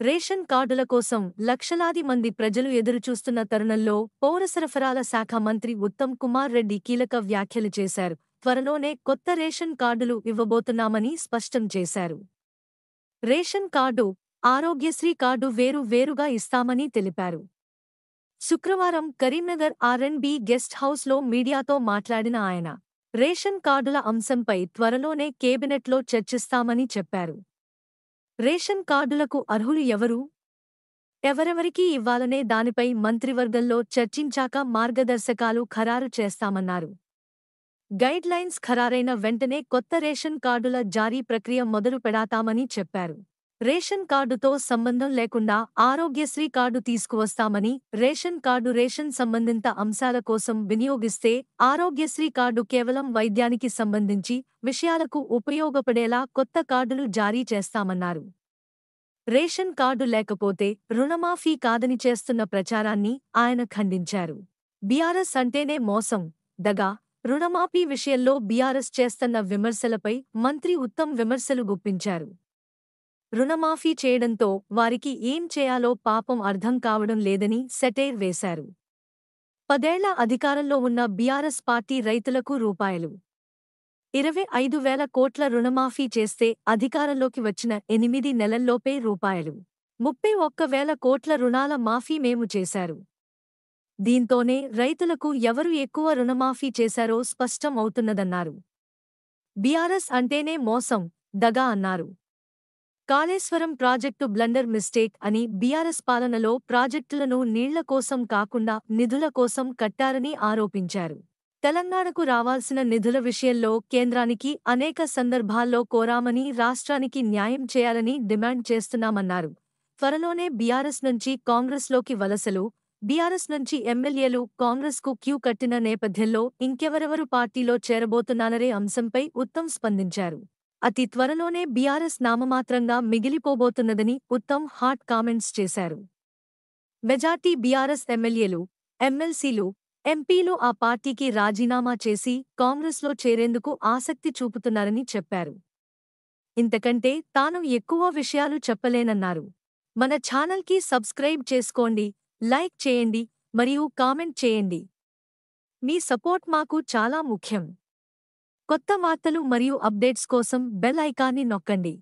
Ration కార్డుల కోసం లక్షలాది మంది ప్రజలు ఎదురుచూస్తున్న తరుణంలో పౌర సరఫరాల శాఖ మంత్రి ఉత్తమ్ కుమార్ రెడ్డి కీలక వ్యాఖ్యలు చేశారు. త్వరలోనే కొత్త రేషన్ కార్డులు ఇవ్వబోతున్నామని స్పష్టం చేశారు. రేషన్ కార్డు, ఆరోగ్యశ్రీ కార్డు వేరు వేరుగా ఇస్తామని తెలిపారు. శుక్రవారం కరీంనగర్ ఆర్&బి గెస్ట్ హౌస్లో మీడియాతో మాట్లాడిన ఆయన, రేషన్ కార్డుల అంశంపై త్వరలోనే కేబినెట్లో చర్చిస్తామని చెప్పారు. రేషన్ కార్డులకు అర్హులు ఎవరు, ఎవరెవరికి ఇవ్వాలనే దానిపై మంత్రివర్గంలో చర్చించాక మార్గదర్శకాలు ఖరారు చేస్తామన్నారు. గైడ్లైన్స్ ఖరారైన వెంటనే కొత్త రేషన్ కార్డుల జారీ ప్రక్రియ మొదలు పెడతామని చెప్పారు. రేషన్ కార్డుతో సంబంధం లేకుండా ఆరోగ్యశ్రీ కార్డు తీసుకువస్తామని, రేషన్ కార్డు రేషన్ సంబంధిత అంశాల కోసం వినియోగిస్తే ఆరోగ్యశ్రీ కార్డు కేవలం వైద్యానికి సంబంధించి విషయాలకు ఉపయోగపడేలా కొత్త కార్డులు జారీ చేస్తామన్నారు. రేషన్ కార్డు లేకపోతే రుణమాఫీ కాదని చేస్తున్న ప్రచారాన్ని ఆయన ఖండించారు. బీఆర్ఎస్ అంటేనే మోసం, దగా, రుణమాఫీ విషయంలో బీఆర్ఎస్ చేస్తున్న విమర్శలపై మంత్రి ఉత్తమ్ విమర్శలు గుప్పించారు. రుణమాఫీ చేయడంతో వారికి ఏం చేయాలో పాపం అర్థం కావడం లేదని సెటైర్ వేశారు. 10 ఏళ్ల అధికారంలో ఉన్న బీఆర్ఎస్ పార్టీ రైతులకు రూ. 25,000 కోట్ల రుణమాఫీ చేస్తే అధికారంలోకి వచ్చిన 8 నెలల్లోపే రూ. 31,000 కోట్ల రుణాల మాఫీ మేము చేశారు. దీంతోనే రైతులకు ఎవరు ఎక్కువ రుణమాఫీ చేశారో స్పష్టం అవుతున్నదన్నారు. బీఆర్ఎస్ అంటేనే మోసం, దగా అన్నారు. కాళేశ్వరం ప్రాజెక్టు బ్లండర్ మిస్టేక్ అని, బీఆర్ఎస్ పాలనలో ప్రాజెక్టులను నీళ్ల కోసం కాకుండా నిధుల కోసం కట్టారని ఆరోపించారు. తెలంగాణకు రావాల్సిన నిధుల విషయంలో కేంద్రానికి అనేక సందర్భాల్లో కోరామని, రాష్ట్రానికి న్యాయం చేయాలని డిమాండ్ చేస్తున్నామన్నారు. త్వరలోనే బీఆర్ఎస్ నుంచి కాంగ్రెస్లోకి వలసలు, బీఆర్ఎస్ నుంచి ఎమ్మెల్యేలు కాంగ్రెస్కు క్యూ కట్టిన నేపథ్యంలో ఇంకెవరెవరు పార్టీలో చేరబోతున్నారనే అంశంపై ఉత్తమ్ స్పందించారు. అతి త్వరలోనే బీఆర్ఎస్ నామమాత్రంగా మిగిలిపోబోతున్నదని ఉత్తమ్ హాట్ కామెంట్స్ చేశారు. మెజార్టీ బీఆర్ఎస్ ఎమ్మెల్యేలు, ఎమ్మెల్సీలు, ఎంపీలు ఆ పార్టీకి రాజీనామా చేసి కాంగ్రెస్లో చేరేందుకు ఆసక్తి చూపుతున్నారని చెప్పారు. ఇంతకంటే తాను ఎక్కువ విషయాలు చెప్పలేనన్నారు. మన ఛానల్కి సబ్స్క్రైబ్ చేసుకోండి, లైక్ చేయండి మరియు కామెంట్ చేయండి. మీ సపోర్ట్ మాకు చాలా ముఖ్యం. కొత్త వార్తలు మరియు అప్డేట్స్ కోసం బెల్ ఐకాన్ని నొక్కండి.